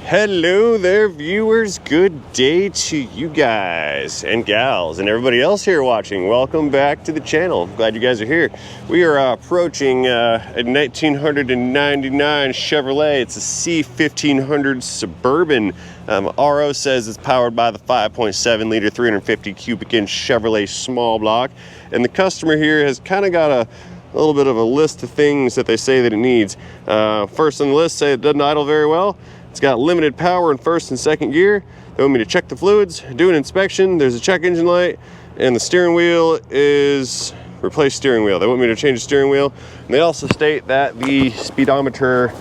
Hello there, viewers. Good day to you guys and gals and everybody else here watching. Welcome back to the channel. Glad you guys are here. We are approaching a 1999 Chevrolet. It's a C1500 Suburban. RO says it's powered by the 5.7 liter 350 cubic inch Chevrolet small block. And the customer here has kind of got a little bit of a list of things that they say that it needs. First on the list, say it doesn't idle very well. It's got limited power in first and second gear. They want me to check the fluids, do an inspection. There's a check engine light, and the steering wheel is replace steering wheel. They want me to change the steering wheel. And they also state that the speedometer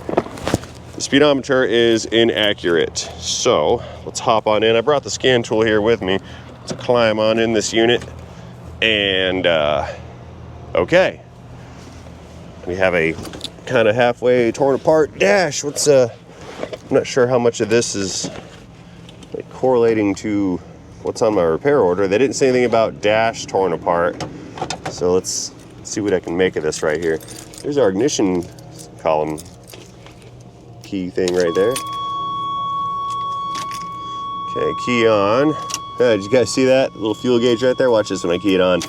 is inaccurate. So let's hop on in. I brought the scan tool here with me to climb on in this unit. And okay, we have a kind of halfway torn apart dash. I'm not sure how much of this is like correlating to what's on my repair order. They didn't say anything about dash torn apart. So let's see what I can make of this right here. There's our ignition column key thing right there. Okay, key on. Did you guys see that little fuel gauge right there? Watch this when I key it on.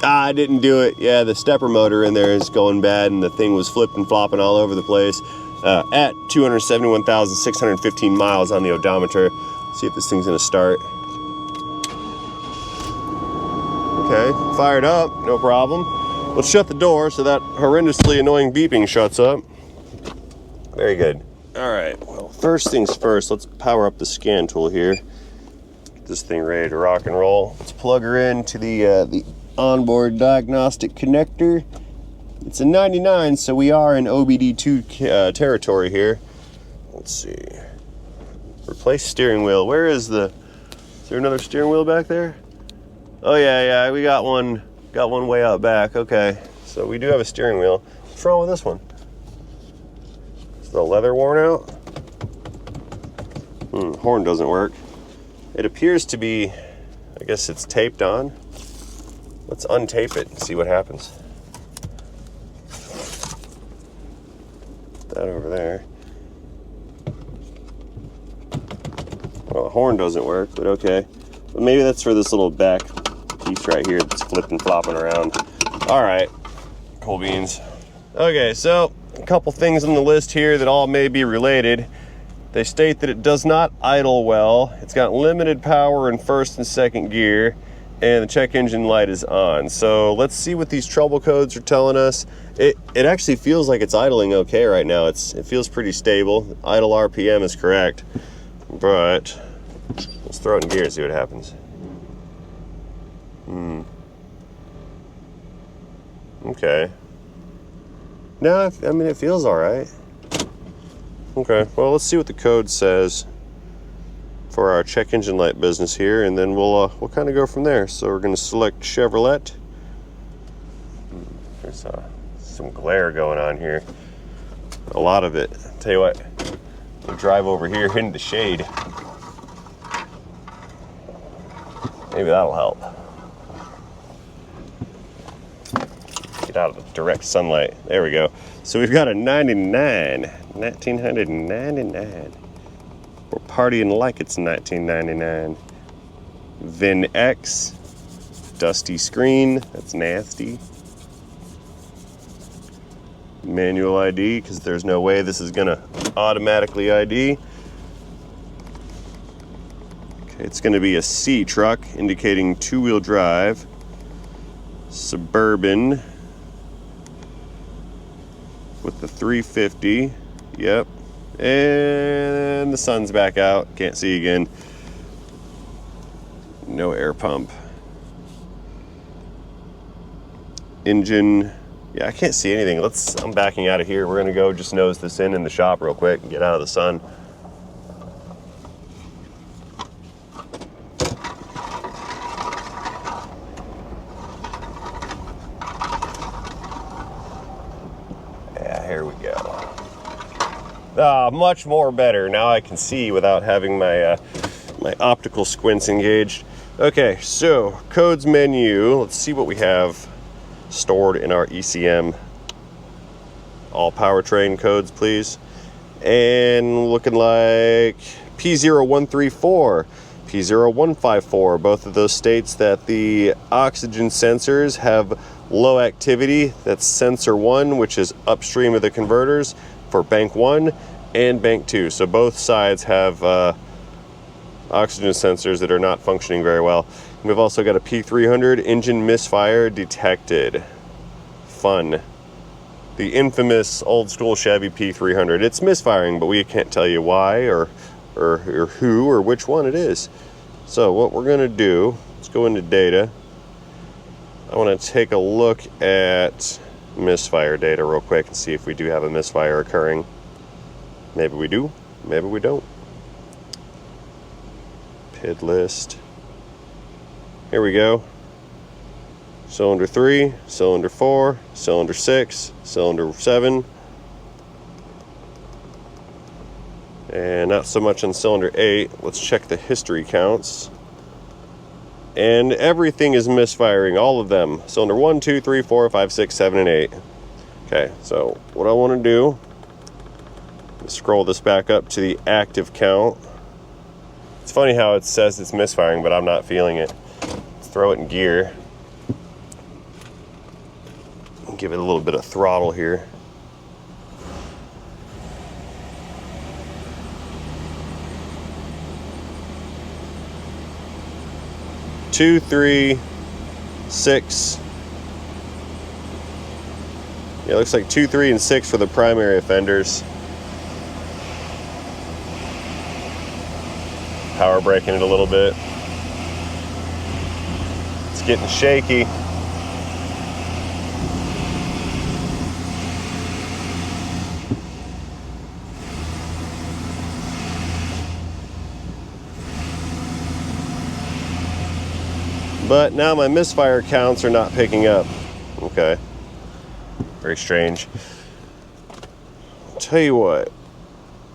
I didn't do it. Yeah, the stepper motor in there is going bad and the thing was flipping, flopping all over the place. At 271,615 miles on the odometer. See if this thing's gonna start. Okay, fired up, no problem. Let's shut the door so that horrendously annoying beeping shuts up. Very good. All right, well, first things first, let's power up the scan tool here. Get this thing ready to rock and roll. Let's plug her into the onboard diagnostic connector. It's a 99, so we are in OBD2 territory here. Let's see. Replace steering wheel. Where is there another steering wheel back there? Oh yeah, we got one way out back. Okay, so we do have a steering wheel. What's wrong with this one? Is the leather worn out? Horn doesn't work. It appears to be, I guess it's taped on. Let's untape it and see what happens. That over there. Well, the horn doesn't work, but okay. But maybe that's for this little back piece right here that's flipping, flopping around. All right, cool beans. Okay, so a couple things on the list here that all may be related. They state that it does not idle well. It's got limited power in first and second gear, and the check engine light is on. So let's see what these trouble codes are telling us. It actually feels like it's idling okay right now. It feels pretty stable. Idle RPM is correct, but let's throw it in gear and see what happens. Okay. No, I mean, it feels all right. Okay, well, let's see what the code says for our check engine light business here, and then we'll kind of go from there. So we're going to select Chevrolet. There's some glare going on here. A lot of it. I'll tell you what, we'll drive over here into the shade. Maybe that'll help. Get out of the direct sunlight. There we go. So we've got a 1999. We're partying like it's 1999. VIN X, dusty screen, that's nasty. Manual ID, because there's no way this is gonna automatically ID. Okay, it's gonna be a C truck, indicating two-wheel drive. Suburban with the 350, yep. And the sun's back out, can't see again. No air pump. Engine, yeah, I can't see anything. I'm backing out of here. We're gonna go just nose this in the shop real quick and get out of the sun. Yeah, here we go. Much more better. Now I can see without having my my optical squints engaged. Okay, so codes menu. Let's see what we have stored in our ECM. All powertrain codes, please. and looking like P0134, P0154, both of those states that the oxygen sensors have low activity. That's sensor 1, which is upstream of the converters for bank 1 and bank 2. So both sides have oxygen sensors that are not functioning very well. And we've also got a P0300 engine misfire detected. Fun. The infamous old school Chevy P0300. It's misfiring, but we can't tell you why or who or which one it is. So what we're going to do, let's go into data. I want to take a look at misfire data real quick and see if we do have a misfire occurring. Maybe we do, maybe we don't. PID list. Here we go. Cylinder 3, cylinder 4, cylinder 6, cylinder 7. And not so much on cylinder 8. Let's check the history counts. And everything is misfiring, all of them. Cylinder 1, 2, 3, 4, 5, 6, 7, and 8. Okay, so what I want to do is scroll this back up to the active count. It's funny how it says it's misfiring, but I'm not feeling it. Let's throw it in gear. Give it a little bit of throttle here. Two, 3, 6. Yeah, it looks like 2, 3, and 6 for the primary offenders. Power braking it a little bit. It's getting shaky. But now my misfire counts are not picking up. Okay. Very strange. I'll tell you what.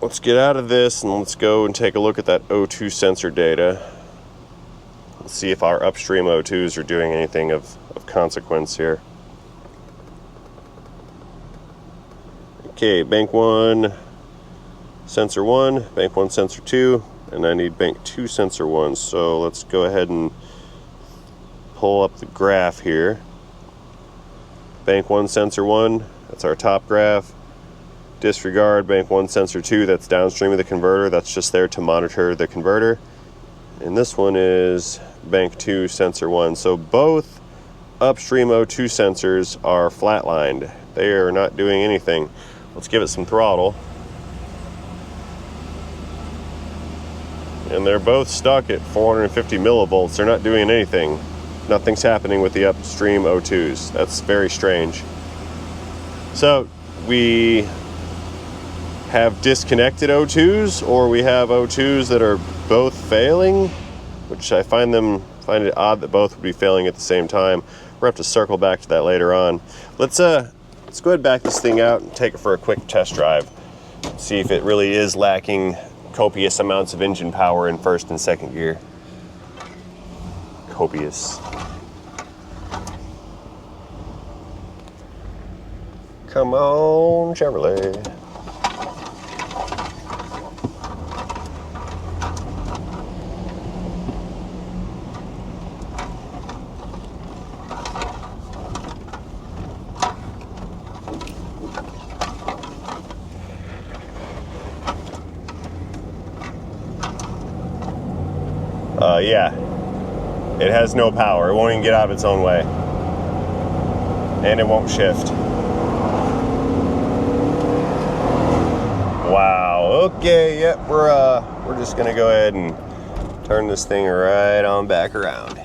Let's get out of this and let's go and take a look at that O2 sensor data. Let's see if our upstream O2s are doing anything of consequence here. Okay, bank 1, sensor 1, bank 1, sensor 2, and I need bank 2, sensor 1. So let's go ahead and pull up the graph here. Bank 1, sensor 1, that's our top graph. Disregard bank 1, sensor 2, that's downstream of the converter. That's just there to monitor the converter. And this one is bank 2, sensor 1. So both upstream O2 sensors are flatlined. They are not doing anything. Let's give it some throttle. And they're both stuck at 450 millivolts. They're not doing anything. Nothing's happening with the upstream O2s. That's very strange. So we have disconnected O2s, or we have O2s that are both failing, which I find it odd that both would be failing at the same time. We'll have to circle back to that later on. Let's go ahead and back this thing out and take it for a quick test drive. See if it really is lacking copious amounts of engine power in first and second gear. Copious. Come on, Chevrolet. Yeah, it has no power. It won't even get out of its own way. And it won't shift. Wow, okay, yep, we're just gonna go ahead and turn this thing right on back around.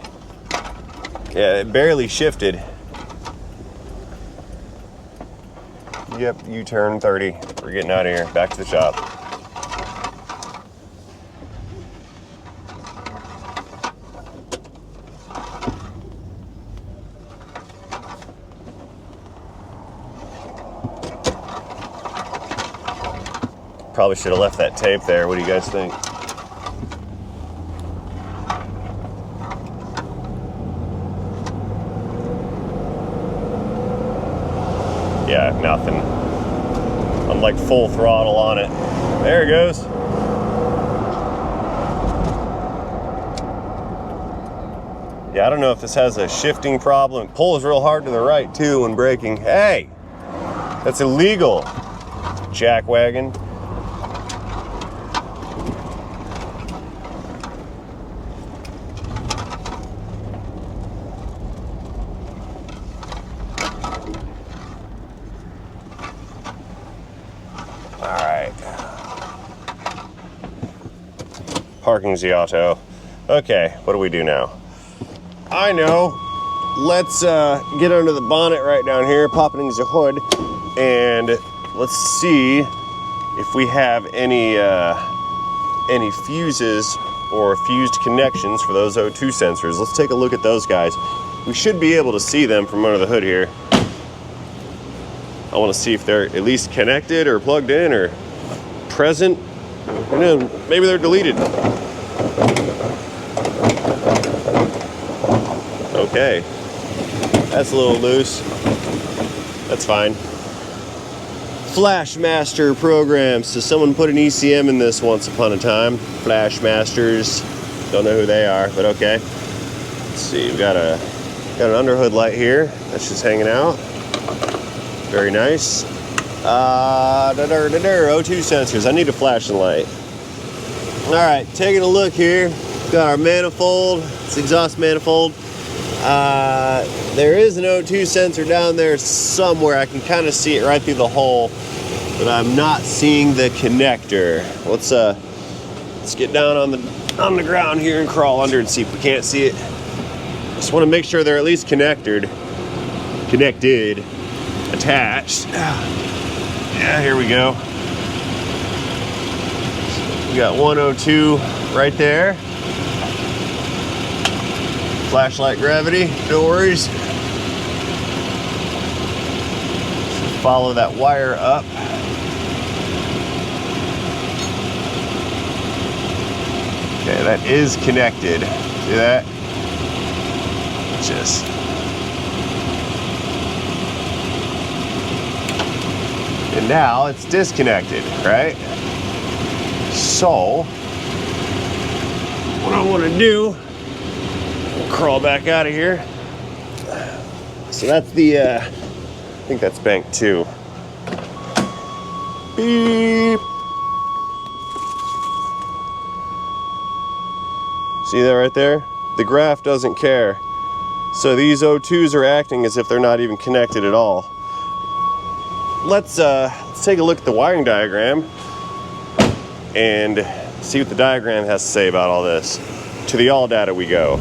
Yeah, it barely shifted. Yep, U-turn 30. We're getting out of here, back to the shop. Probably should have left that tape there. What do you guys think? Yeah, nothing. like full throttle on it. There it goes. Yeah, I don't know if this has a shifting problem. It pulls real hard to the right too when braking. Hey, that's illegal, jackwagon. Parking's the auto. Okay, what do we do now? I know. Let's get under the bonnet right down here, popping the hood, and let's see if we have any fuses or fused connections for those O2 sensors. Let's take a look at those guys. We should be able to see them from under the hood here. I want to see if they're at least connected or plugged in or present. You know, maybe they're deleted. Okay, that's a little loose. That's fine. Flashmaster programs. So someone put an ECM in this once upon a time. Flashmasters. Don't know who they are, but okay. Let's see. We've got an underhood light here. That's just hanging out. Very nice. O2 sensors. I need a flashing light. All right, taking a look here. Got our manifold. It's exhaust manifold. There is an O2 sensor down there somewhere. I can kind of see it right through the hole, but I'm not seeing the connector. Let's get down on the ground here and crawl under and see if we can't see it. Just want to make sure they're at least connected, attached. Yeah, here we go. We got one O2 right there. Flashlight gravity, no worries. Follow that wire up. Okay, that is connected. See that? Just. And now it's disconnected, right? So, what I want to do, we'll crawl back out of here. So that's the, I think that's bank 2. Beep. See that right there? The graph doesn't care. So these O2s are acting as if they're not even connected at all. Let's take a look at the wiring diagram and see what the diagram has to say about all this. To the all data we go.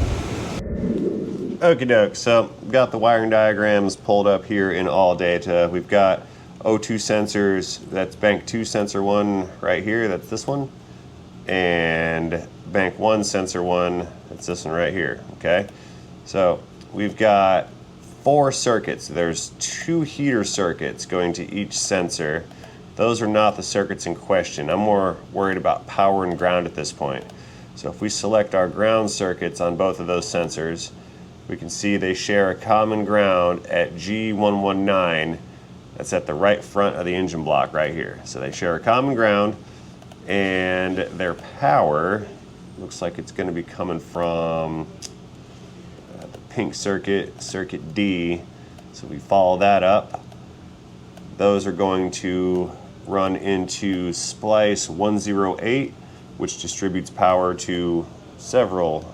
Okie doke, so we've got the wiring diagrams pulled up here in all data. We've got O2 sensors, that's bank 2 sensor 1 right here, that's this one. And bank 1 sensor 1, that's this one right here, okay? So we've got 4 circuits. There's 2 heater circuits going to each sensor. Those are not the circuits in question. I'm more worried about power and ground at this point. So if we select our ground circuits on both of those sensors, we can see they share a common ground at G119. That's at the right front of the engine block right here. So they share a common ground, and their power looks like it's going to be coming from the pink circuit, circuit D. So we follow that up. Those are going to run into splice 108, which distributes power to several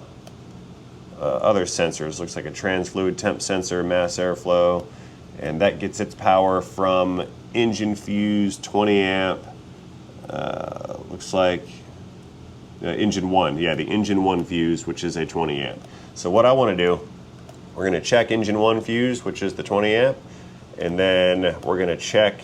other sensors. Looks like a transfluid temp sensor, mass airflow, and that gets its power from engine fuse 20 amp. Looks like engine 1, yeah, the engine 1 fuse, which is a 20 amp. So what I want to do, we're going to check engine 1 fuse, which is the 20 amp, and then we're going to check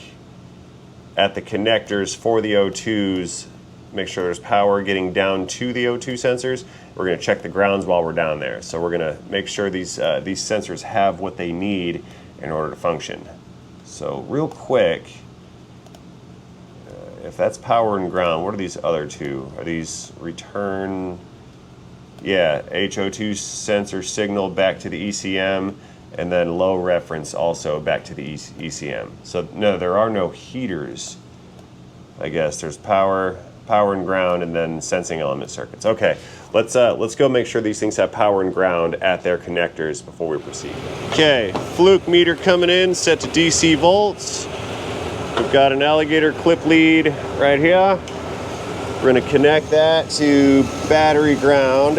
at the connectors for the O2s, make sure there's power getting down to the O2 sensors. We're going to check the grounds while we're down there. So we're going to make sure these sensors have what they need in order to function. So real quick, if that's power and ground, what are these other 2? Are these return? Yeah, HO2 sensor signal back to the ECM, and then low reference also back to the ECM. So no, there are no heaters I guess. There's power and ground, and then sensing element circuits. Okay, let's go make sure these things have power and ground at their connectors before we proceed. Okay, fluke meter coming in, set to DC volts. We've got an alligator clip lead right here. We're gonna connect that to battery ground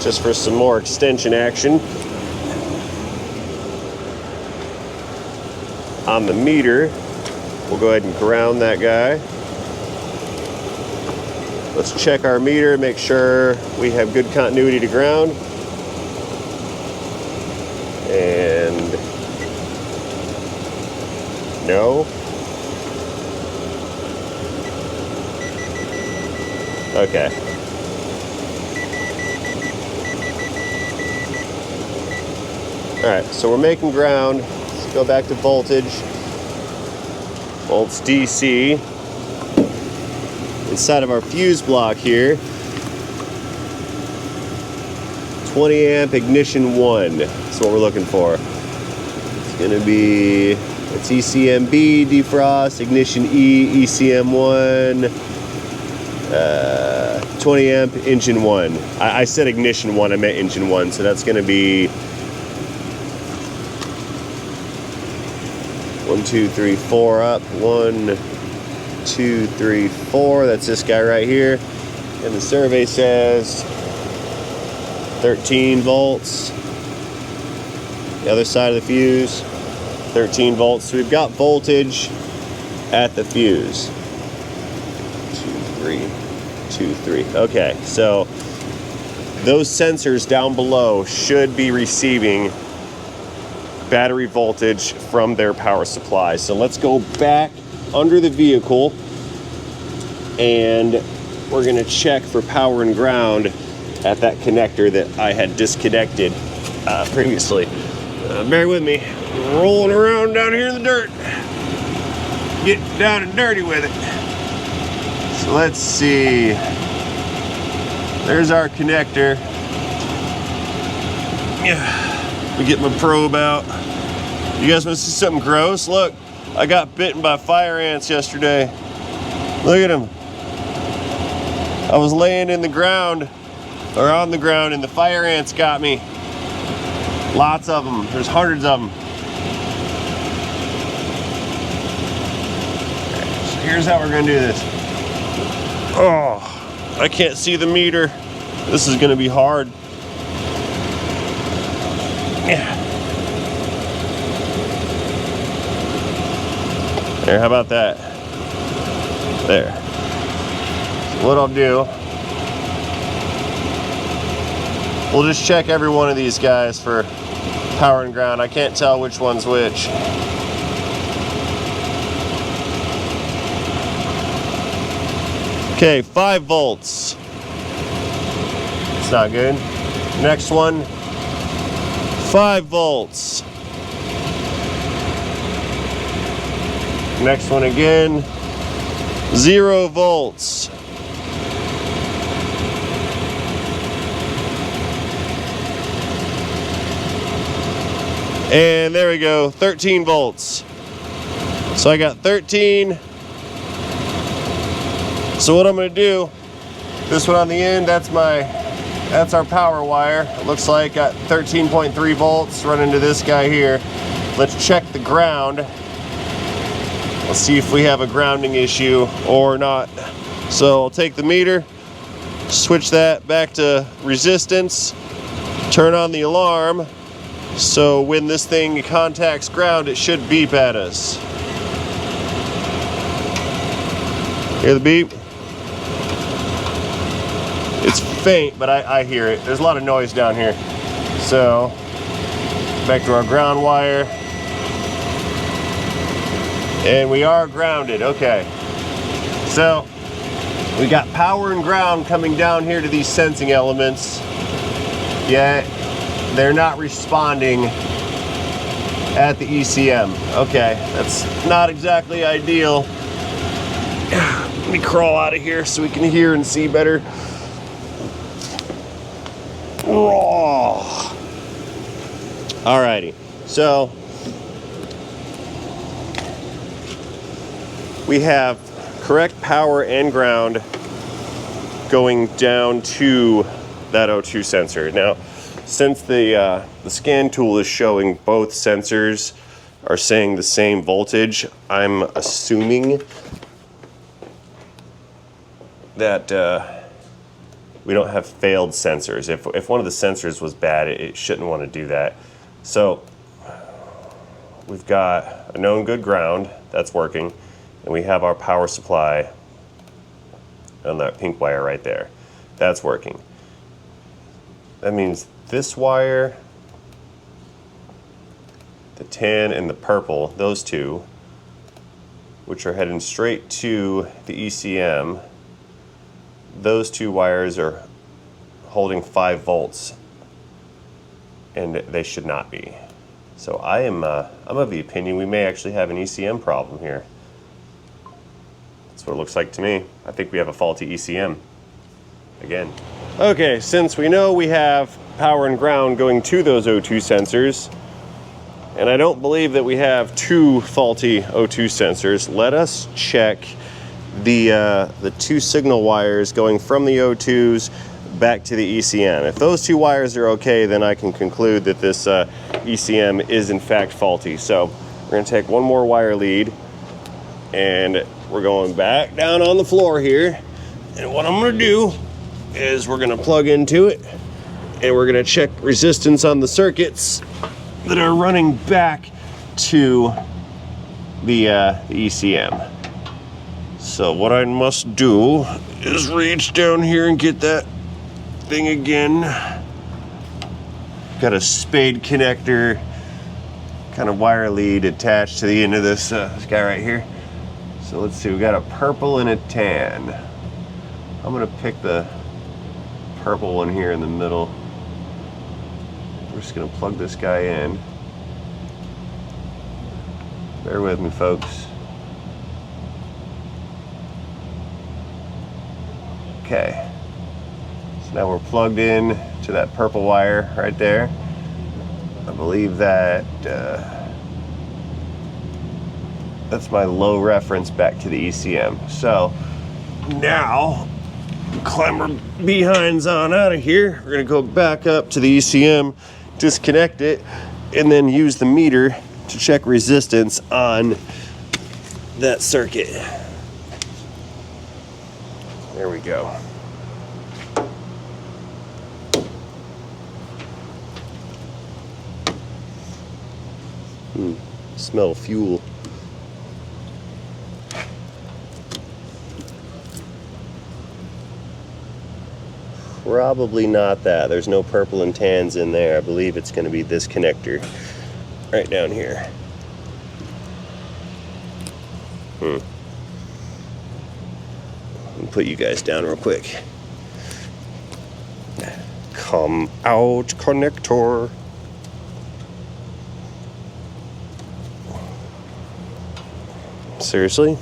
just for some more extension action. On the meter, we'll go ahead and ground that guy. Let's check our meter, make sure we have good continuity to ground. And no. Okay. All right, so we're making ground. Let's go back to voltage. Volts DC. Inside of our fuse block here. 20 amp ignition 1. That's what we're looking for. It's gonna be, it's ECMB, defrost, ignition E, ECM1, 20 amp engine 1. I said ignition 1, I meant engine 1, so that's gonna be 1, 2, 3, 4 up. 1, 2, 3, 4. That's this guy right here. And the survey says 13 volts. The other side of the fuse, 13 volts. So we've got voltage at the fuse. 2, 3. Okay, so those sensors down below should be receiving battery voltage from their power supply. So let's go back under the vehicle and we're gonna check for power and ground at that connector that I had disconnected previously. Bear with me, rolling around down here in the dirt, getting down and dirty with it. So let's see, there's our connector. Yeah. We get my probe out. You guys want to see something gross? Look, I got bitten by fire ants yesterday. Look at them. I was laying in the ground, or on the ground, and the fire ants got me. Lots of them. There's hundreds of them. Okay, so here's how we're gonna do this. Oh, I can't see the meter. This is gonna be hard. Yeah. There, how about that? There. So what I'll do, we'll just check every one of these guys for power and ground. I can't tell which one's which. Okay, 5 volts. It's not good. Next one. 5 volts. Next one again, 0 volts. And there we go, 13 volts. So I got 13. So what I'm gonna do, this one on the end, that's our power wire. It looks like got 13.3 volts running to this guy here. Let's check the ground. Let's see if we have a grounding issue or not. So I'll take the meter, switch that back to resistance, turn on the alarm. So when this thing contacts ground, it should beep at us. Hear the beep? It's faint, but I hear it. There's a lot of noise down here. So, back to our ground wire. And we are grounded, okay. So, we got power and ground coming down here to these sensing elements, yet they're not responding at the ECM. Okay, that's not exactly ideal. Let me crawl out of here so we can hear and see better. Alrighty, so we have correct power and ground going down to that O2 sensor. Now, since the scan tool is showing both sensors are saying the same voltage, I'm assuming that we don't have failed sensors. If one of the sensors was bad, it shouldn't want to do that. So we've got a known good ground, that's working, and we have our power supply on that pink wire right there. That's working. That means this wire, the tan and the purple, those two, which are heading straight to the ECM, those two wires are holding 5 volts, and they should not be. So I'm of the opinion we may actually have an ECM problem here. That's what it looks like to me. I think we have a faulty ECM again. Okay, since we know we have power and ground going to those O2 sensors, and I don't believe that we have 2 faulty O2 sensors, let us check the 2 signal wires going from the O2s back to the ECM. If those 2 wires are okay, then I can conclude that this ECM is in fact faulty. So we're going to take one more wire lead, and we're going back down on the floor here. And what I'm going to do is we're going to plug into it, and we're going to check resistance on the circuits that are running back to the ECM. So what I must do is reach down here and get that thing again. Got a spade connector kind of wire lead attached to the end of this guy right here. So let's see, we got a purple and a tan. I'm gonna pick the purple one here in the middle. We're just gonna plug this guy in. Bear with me, folks. Okay, so now we're plugged in to that purple wire right there. I believe that that's my low reference back to the ECM. So now, climb our behinds on out of here. We're gonna go back up to the ECM, disconnect it, and then use the meter to check resistance on that circuit. There we go. Smell fuel. Probably not that. There's no purple and tans in there. I believe it's going to be this connector right down here. Let me put you guys down real quick. Come out, connector. Seriously?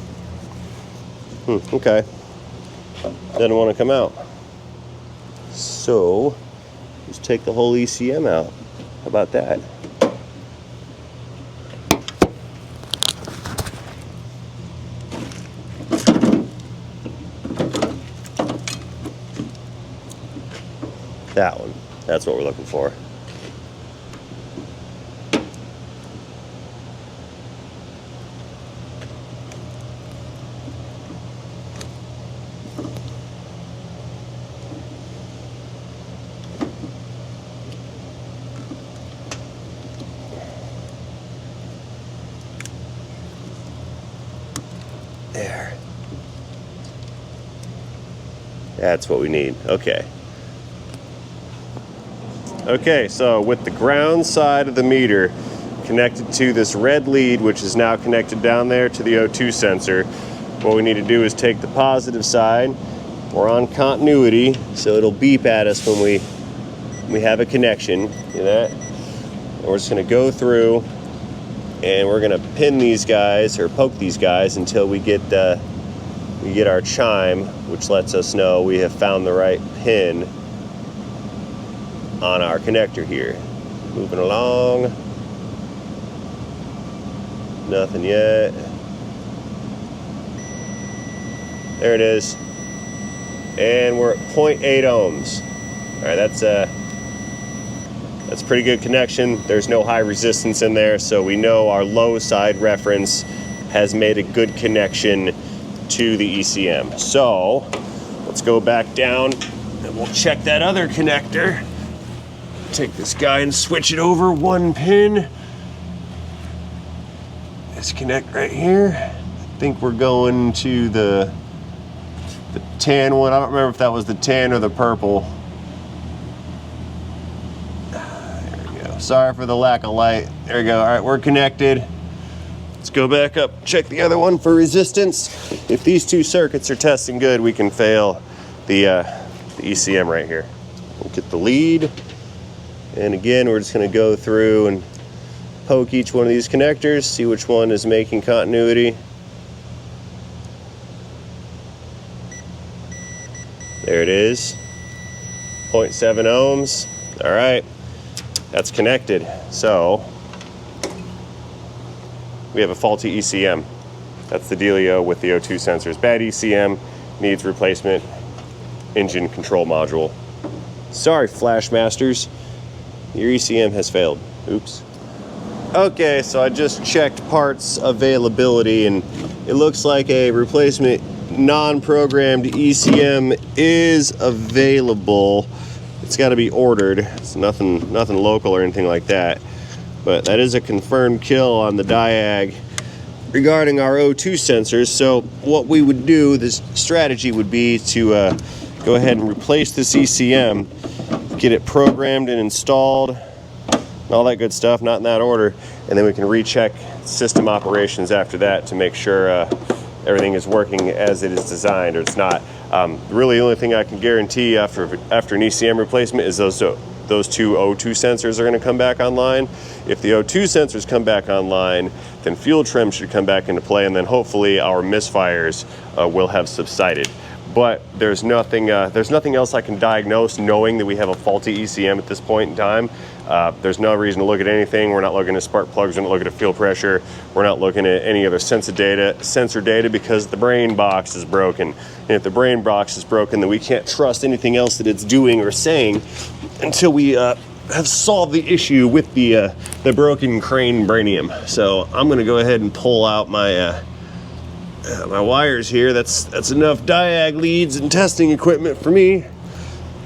Okay. Doesn't want to come out. So, just take the whole ECM out. How about that? That one. That's what we're looking for. There. That's what we need. Okay. Okay, so with the ground side of the meter connected to this red lead, which is now connected down there to the O2 sensor, what we need to do is take the positive side. We're on continuity, so it'll beep at us when we have a connection. See that? And we're just going to go through, and we're going to pin these guys or poke these guys until we get our chime, which lets us know we have found the right pin on our connector here. Moving along. Nothing yet. There it is. And we're at 0.8 ohms. All right, that's pretty good connection. There's no high resistance in there, so we know our low side reference has made a good connection to the ECM. So let's go back down and we'll check that other connector. Take this guy and switch it over one pin. Disconnect right here. I think we're going to the tan one. I don't remember if that was the tan or the purple. There we go. Sorry for the lack of light. There we go. All right, we're connected. Let's go back up, check the other one for resistance. If these two circuits are testing good, we can fail the ECM right here. We'll get the lead. And again, we're just gonna go through and poke each one of these connectors, see which one is making continuity. There it is, 0.7 ohms. All right, that's connected. So we have a faulty ECM. That's the dealio with the O2 sensors. Bad ECM, needs replacement engine control module. Sorry, Flashmasters, your ECM has failed. Oops. Okay, so I just checked parts availability and it looks like a replacement non-programmed ECM is available. It's got to be ordered. It's nothing local or anything like that, but that is a confirmed kill on the Diag regarding our O2 sensors. So what we would do, this strategy would be to go ahead and replace this ECM, get it programmed and installed and all that good stuff, not in that order, and then we can recheck system operations after that to make sure everything is working as it is designed, or it's not. Really, the only thing I can guarantee after an ECM replacement is those two O2 sensors are going to come back online. If the O2 sensors come back online, then fuel trim should come back into play, and then hopefully our misfires will have subsided. But there's nothing else I can diagnose knowing that we have a faulty ECM at this point in time. There's no reason to look at anything. We're not looking at spark plugs, we're not looking at fuel pressure, we're not looking at any other sensor data because the brain box is broken. And if the brain box is broken, then we can't trust anything else that it's doing or saying until we have solved the issue with the broken crane branium. So I'm gonna go ahead and pull out my my wires here. That's enough Diag leads and testing equipment for me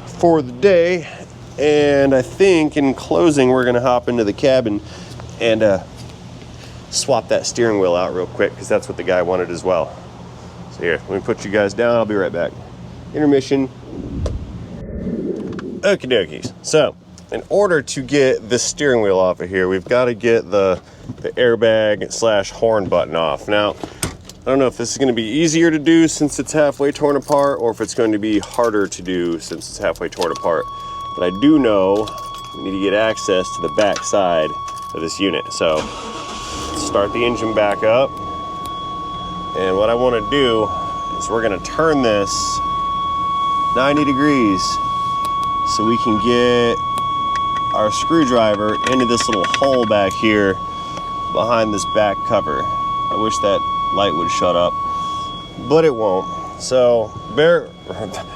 for the day. And I think in closing, we're gonna hop into the cabin and swap that steering wheel out real quick because that's what the guy wanted as well. So here, let me put you guys down. I'll be right back. Intermission. Okie dokies. So in order to get the steering wheel off of here, we've got to get the airbag / horn button off. Now, I don't know if this is going to be easier to do since it's halfway torn apart, or if it's going to be harder to do since it's halfway torn apart. But I do know we need to get access to the back side of this unit. So start the engine back up. And what I want to do is we're going to turn this 90 degrees so we can get our screwdriver into this little hole back here behind this back cover. I wish that light would shut up, but it won't. So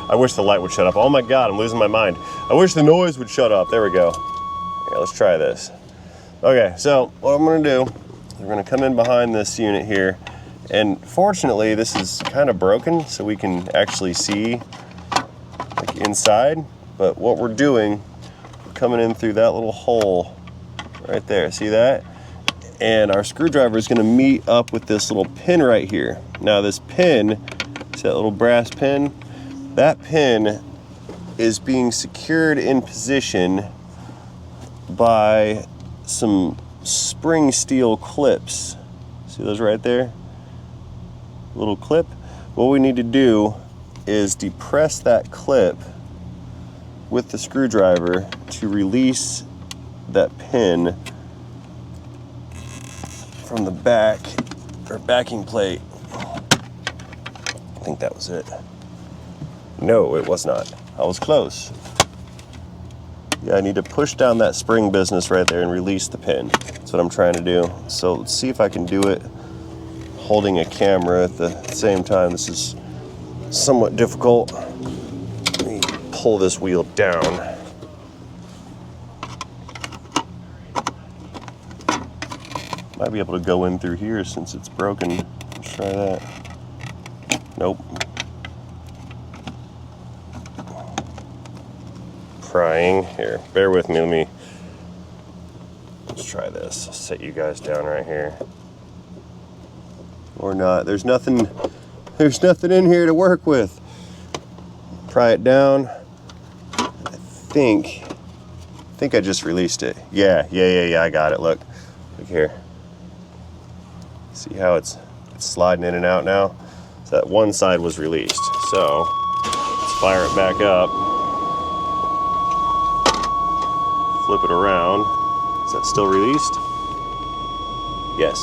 I wish the light would shut up. Oh my God, I'm losing my mind. I wish the noise would shut up. There we go. Okay, let's try this. Okay, so what I'm gonna do is we're gonna come in behind this unit here, and fortunately this is kind of broken so we can actually see like inside. But what we're doing, we're coming in through that little hole right there. See that? And our screwdriver is going to meet up with this little pin right here. Now this pin, see that little brass pin? That pin is being secured in position by some spring steel clips. See those right there? Little clip. What we need to do is depress that clip with the screwdriver to release that pin from the back or backing plate. I think that was it. No, it was not. I was close. Yeah, I need to push down that spring business right there and release the pin. That's what I'm trying to do. So let's see if I can do it holding a camera at the same time. This is somewhat difficult. Let me pull this wheel down. Might be able to go in through here since it's broken. Let's try that. Nope. Prying. Here, bear with me. Let's try this. I'll set you guys down right here. Or not. There's nothing in here to work with. Pry it down. I think I just released it. Yeah, I got it. Look here. See how it's sliding in and out now? So that one side was released. So let's fire it back up. Flip it around. Is that still released? Yes.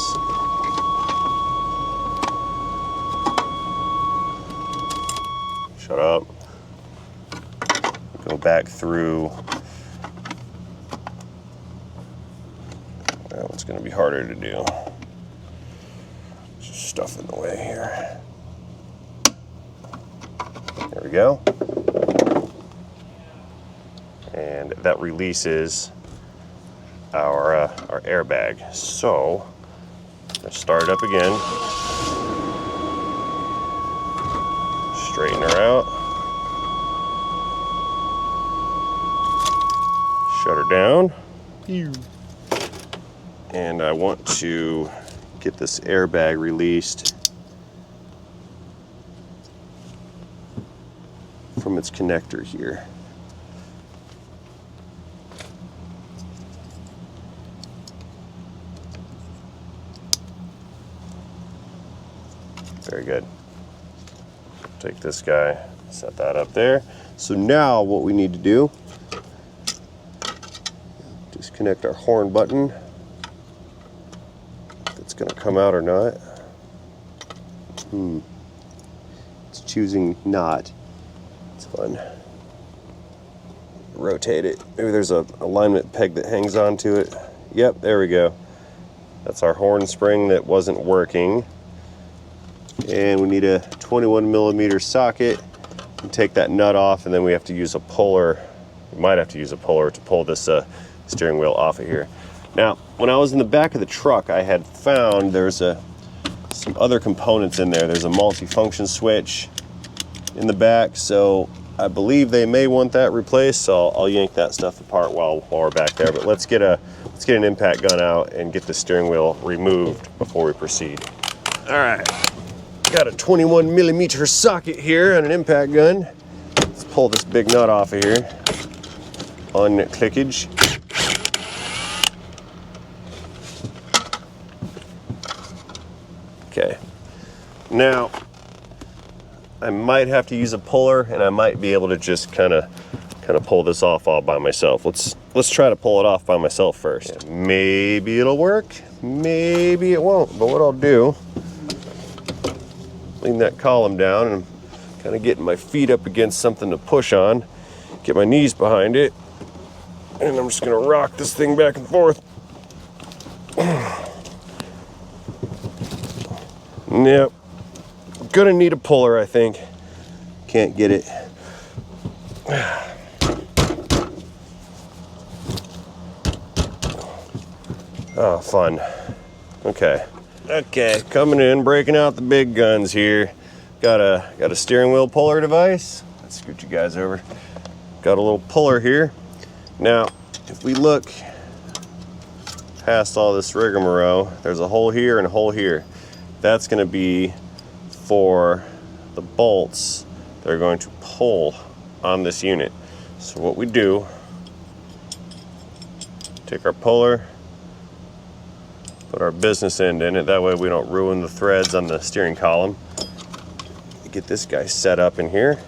Shut up. Go back through. That one's going to be harder to do. Just stuff in the way here. There we go. And that releases our airbag. So let's start it up again. Straighten her out. Shut her down. And I want to get this airbag released from its connector here. Very good. Take this guy, set that up there. So now what we need to do, disconnect our horn button. If it's going to come out or not. It's choosing not. It's fun. Rotate it. Maybe there's a alignment peg that hangs onto it. Yep, there we go. That's our horn spring that wasn't working. And we need a 21mm socket and take that nut off, and then we have to use a puller. We might have to use a puller to pull this steering wheel off of here. Now, when I was in the back of the truck, I had found there's some other components in there. There's a multi-function switch in the back, so I believe they may want that replaced. So I'll yank that stuff apart while we're back there. But let's get an impact gun out and get the steering wheel removed before we proceed. All right. Got a 21mm socket here and an impact gun. Let's pull this big nut off of here. Unclickage. Okay. Now, I might have to use a puller, and I might be able to just kind of pull this off all by myself. Let's try to pull it off by myself first. Yeah, maybe it'll work, maybe it won't. But what I'll do, lean that column down, and I'm kind of getting my feet up against something to push on. Get my knees behind it, and I'm just gonna rock this thing back and forth. Yep, gonna need a puller, I think. Can't get it. Oh, fun. Okay, coming in, breaking out the big guns here. Got a steering wheel puller device. Let's scoot you guys over. Got a little puller here. Now, if we look past all this rigmarole, there's a hole here and a hole here. That's going to be for the bolts that are going to pull on this unit. So what we do, take our puller, put our business end in it, that way we don't ruin the threads on the steering column. Get this guy set up in here,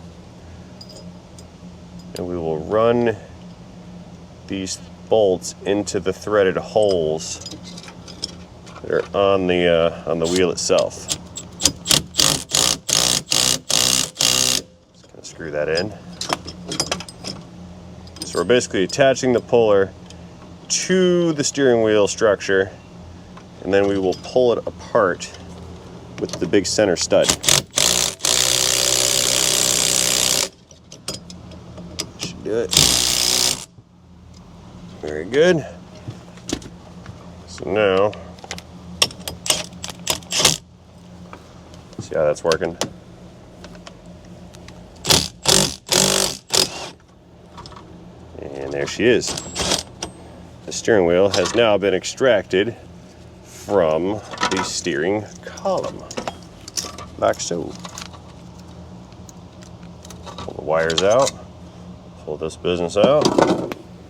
and we will run these bolts into the threaded holes that are on the wheel itself. Just gonna screw that in. So we're basically attaching the puller to the steering wheel structure, and then we will pull it apart with the big center stud. do it. Very good. So now, see how that's working? And there she is. The steering wheel has now been extracted from the steering column, like so. Pull the wires out, pull this business out.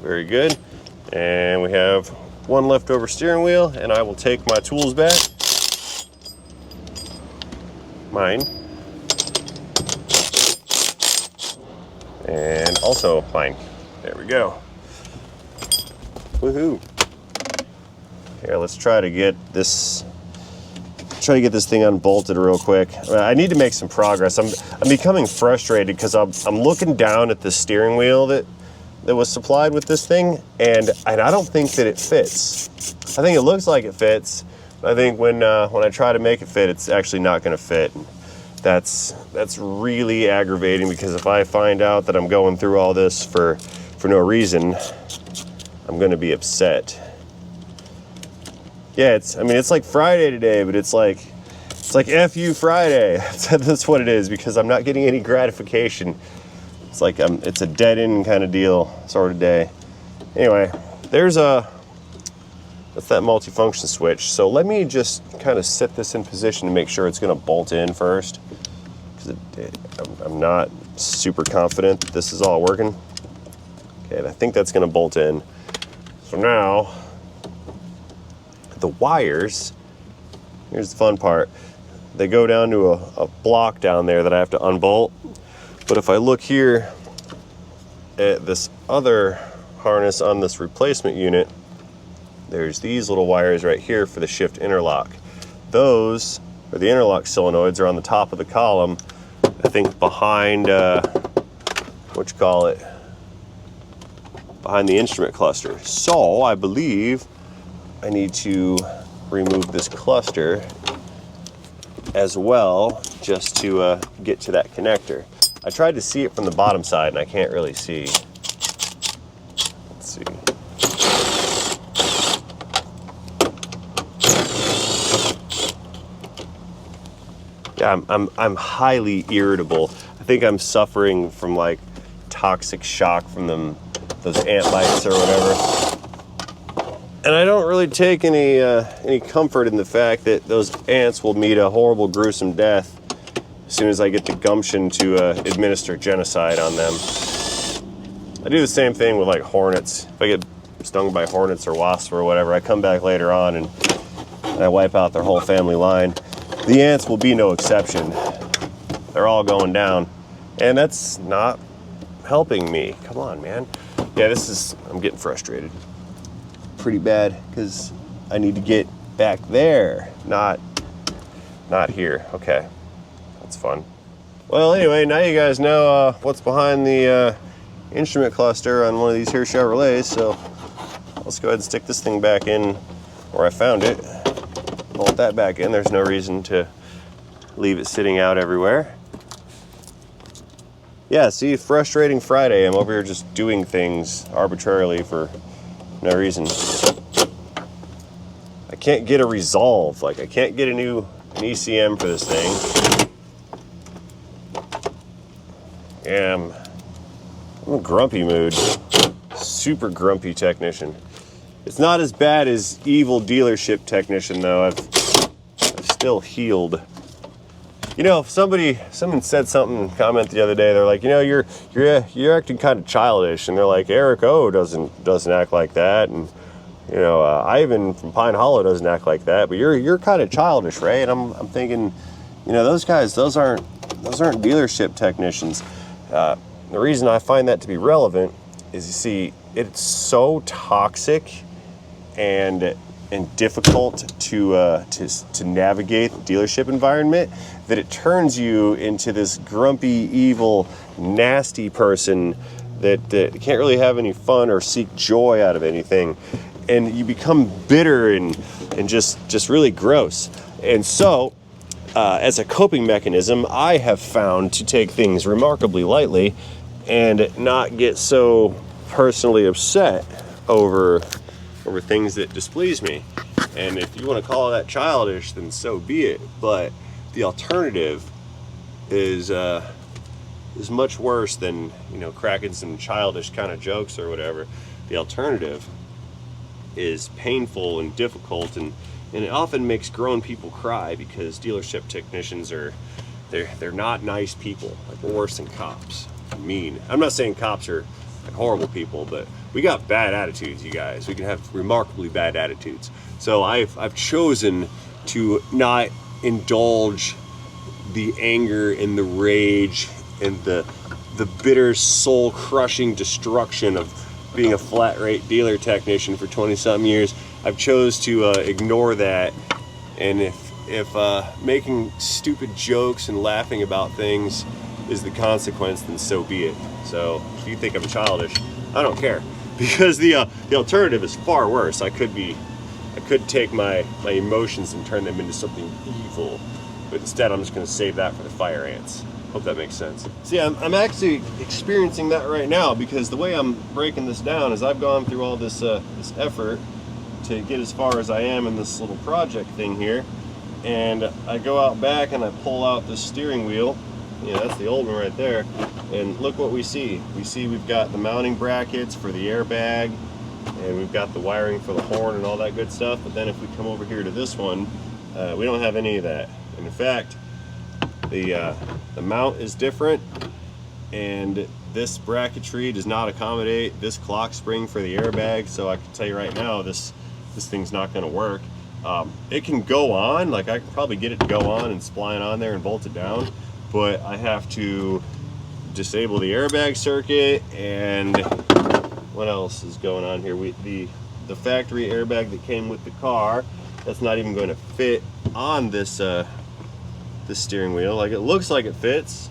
Very good. And we have one leftover steering wheel, and I will take my tools back. Mine. And also mine. There we go. Woohoo. Here, let's try to get this thing unbolted real quick. I need to make some progress. I'm becoming frustrated because I'm looking down at the steering wheel that was supplied with this thing, and I don't think that it fits. I think it looks like it fits, but I think when I try to make it fit, it's actually not going to fit. That's really aggravating, because if I find out that I'm going through all this for no reason, I'm going to be upset. Yeah, it's like Friday today, but it's like F you Friday. That's what it is, because I'm not getting any gratification. It's like it's a dead end kind of deal sort of day. Anyway, that's that multifunction switch. So let me just kind of set this in position to make sure it's going to bolt in first, because I'm not super confident that this is all working. Okay, I think that's going to bolt in. So now, the wires, here's the fun part. They go down to a block down there that I have to unbolt. But if I look here at this other harness on this replacement unit, there's these little wires right here for the shift interlock. Those, or the interlock solenoids, are on the top of the column, I think behind, behind the instrument cluster. So I believe I need to remove this cluster as well, just to get to that connector. I tried to see it from the bottom side, and I can't really see. Let's see. Yeah, I'm highly irritable. I think I'm suffering from like toxic shock from those ant bites or whatever. And I don't really take any comfort in the fact that those ants will meet a horrible, gruesome death as soon as I get the gumption to administer genocide on them. I do the same thing with like hornets. If I get stung by hornets or wasps or whatever, I come back later on and I wipe out their whole family line. The ants will be no exception. They're all going down, and that's not helping me. Come on, man. Yeah, I'm getting frustrated pretty bad, because I need to get back there, not here. Okay, that's fun. Well, anyway, now you guys know what's behind the instrument cluster on one of these here Chevrolets, so let's go ahead and stick this thing back in where I found it. Bolt that back in. There's no reason to leave it sitting out everywhere. Yeah, see, frustrating Friday. I'm over here just doing things arbitrarily for no reason. I can't get a resolve. Like, I can't get an ECM for this thing. Yeah, I'm in a grumpy mood. Super grumpy technician. It's not as bad as evil dealership technician, though. I've still healed. You know, someone said something, comment the other day. They're like, you know, you're acting kind of childish, and they're like, Eric O doesn't act like that, and you know, Ivan from Pine Hollow doesn't act like that. But you're kind of childish, Ray. And I'm thinking, you know, those guys, those aren't dealership technicians. The reason I find that to be relevant is, you see, it's so toxic and difficult to navigate the dealership environment that it turns you into this grumpy, evil, nasty person that can't really have any fun or seek joy out of anything, and you become bitter and just really gross. And so, as a coping mechanism, I have found to take things remarkably lightly and not get so personally upset over things that displease me. And if you want to call that childish, then so be it. But the alternative is much worse than, you know, cracking some childish kind of jokes or whatever. The alternative is painful and difficult, and it often makes grown people cry, because dealership technicians they're not nice people. Like, we're worse than cops. Mean. I'm not saying cops are like horrible people, but we got bad attitudes, you guys. We can have remarkably bad attitudes. So I've chosen to not indulge the anger and the rage and the bitter, soul-crushing destruction of being a flat-rate dealer technician for 20-something years. I've chose to ignore that, and if making stupid jokes and laughing about things is the consequence, then so be it. So if you think I'm childish, I don't care, because the alternative is far worse. I could take my emotions and turn them into something evil, but instead I'm just going to save that for the fire ants. Hope that makes sense. See, I'm actually experiencing that right now, because the way I'm breaking this down is I've gone through all this effort to get as far as I am in this little project thing here, and I go out back and I pull out this steering wheel. Yeah, that's the old one right there. And look what we see. We've got the mounting brackets for the airbag, and we've got the wiring for the horn and all that good stuff. But then if we come over here to this one, we don't have any of that. And in fact, the mount is different, and this bracketry does not accommodate this clock spring for the airbag. So I can tell you right now, this thing's not going to work. It can go on, like I can probably get it to go on and spline on there and bolt it down, but I have to disable the airbag circuit. And what else is going on here? The factory airbag that came with the car, that's not even going to fit on this steering wheel. Like, it looks like it fits,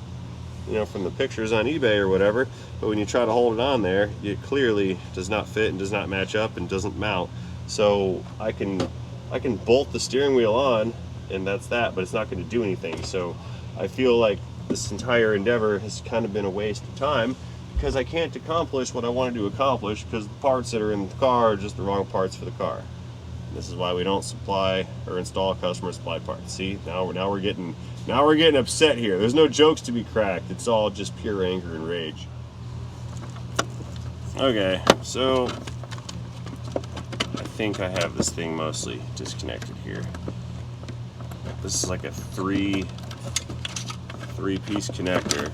you know, from the pictures on eBay or whatever, but when you try to hold it on there, it clearly does not fit and does not match up and doesn't mount. So I can bolt the steering wheel on, and that's that, but it's not going to do anything. So I feel like this entire endeavor has kind of been a waste of time, because I can't accomplish what I wanted to accomplish, because the parts that are in the car are just the wrong parts for the car. This is why we don't supply or install customer supplied parts. See, now we're getting upset here. There's no jokes to be cracked. It's all just pure anger and rage. Okay, so I think I have this thing mostly disconnected here. This is like a three-piece connector.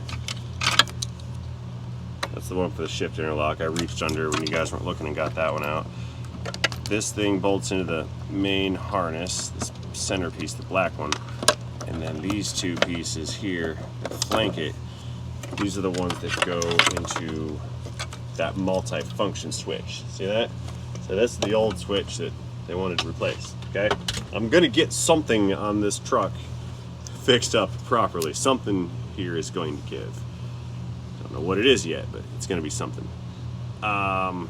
That's the one for the shift interlock. I reached under when you guys weren't looking and got that one out. This thing bolts into the main harness, this centerpiece, the black one. And then these two pieces here that flank it, these are the ones that go into that multi-function switch. See that? So that's the old switch that they wanted to replace, okay? I'm gonna get something on this truck fixed up properly. Something here is going to give. Don't know what it is yet, but it's gonna be something. No.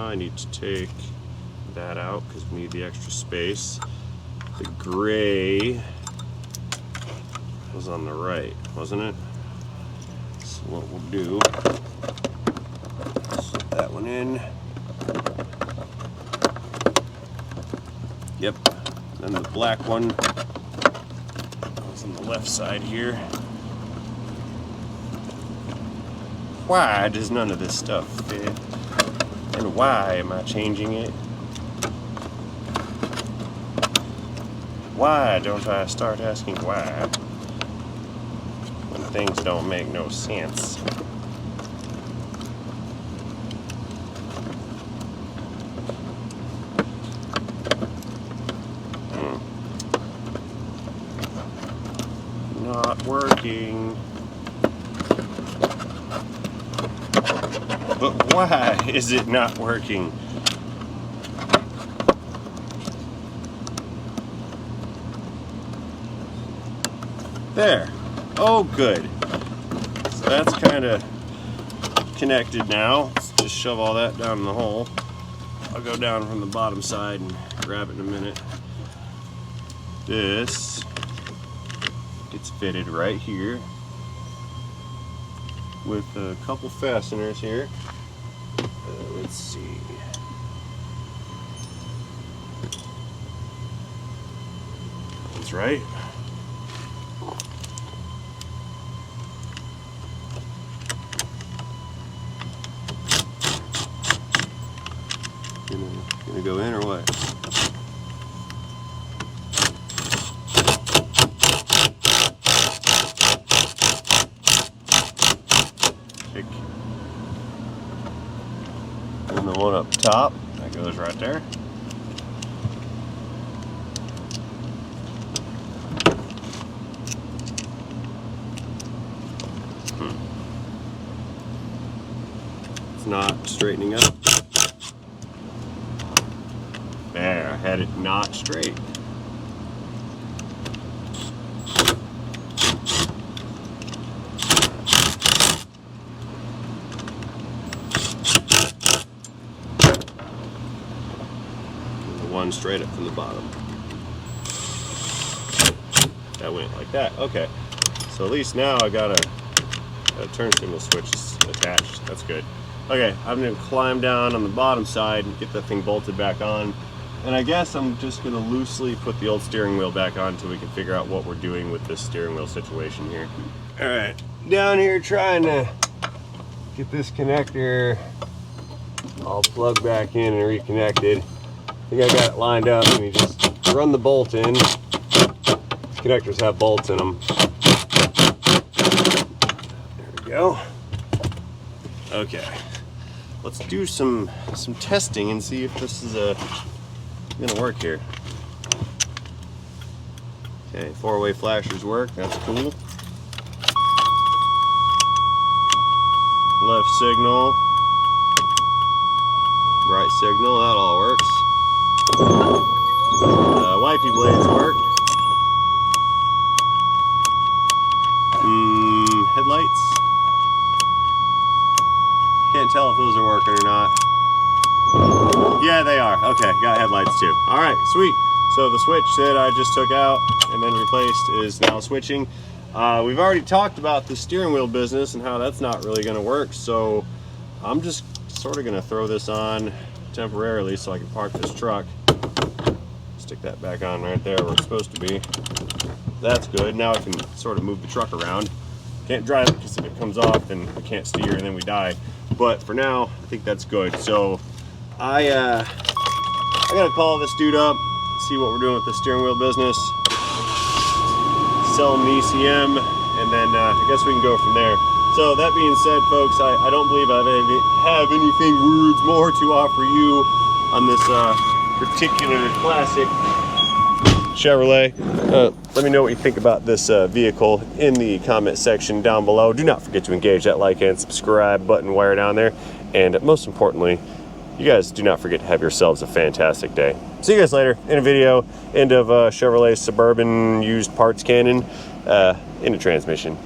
I need to take that out because we need the extra space. The gray was on the right, wasn't it? So what we'll do, slip that one in. Yep. Then the black one was on the left side here. Why does none of this stuff fit? And why am I changing it? Why don't I start asking why when things don't make no sense? Not working. But why is it not working? There. Oh, good. So that's kind of connected now. Let's just shove all that down in the hole. I'll go down from the bottom side and grab it in a minute. This gets fitted right here. with a couple fasteners here. Let's see. That's right. Gonna go in or what? Check. And the one up top, that goes right there. It's not straightening up. There, I had it not straight. One straight up from the bottom. That went like that. Okay, so at least now I got a turn signal switch attached. That's good. Okay, I'm gonna climb down on the bottom side and get that thing bolted back on. And I guess I'm just gonna loosely put the old steering wheel back on until we can figure out what we're doing with this steering wheel situation here. All right, down here trying to get this connector all plugged back in and reconnected. I think I got it lined up, and you just run the bolt in. Connectors have bolts in them. There we go. Okay, let's do some testing and see if this is gonna work here. Okay, 4-way flashers work. That's cool. Left signal, right signal. That all works. Wipey blades work. Headlights. Can't tell if those are working or not. Yeah, they are. Okay, got headlights too. All right, sweet. So the switch that I just took out and then replaced is now switching. We've already talked about the steering wheel business and how that's not really going to work. So I'm just sort of going to throw this on temporarily so I can park this truck. Stick that back on right there where it's supposed to be. That's good. Now I can sort of move the truck around. Can't drive it because if it comes off then we can't steer and then we die. But for now, I think that's good. So I gotta call this dude up, see what we're doing with the steering wheel business, sell him the ECM, and then I guess we can go from there. So that being said, folks, I don't believe I have anything words more to offer you on this particular classic Chevrolet. Let me know what you think about this vehicle in the comment section down below. Do not forget to engage that like and subscribe button while you're down there. And most importantly, you guys do not forget to have yourselves a fantastic day. See you guys later in a video. End of Chevrolet Suburban used parts cannon in a transmission.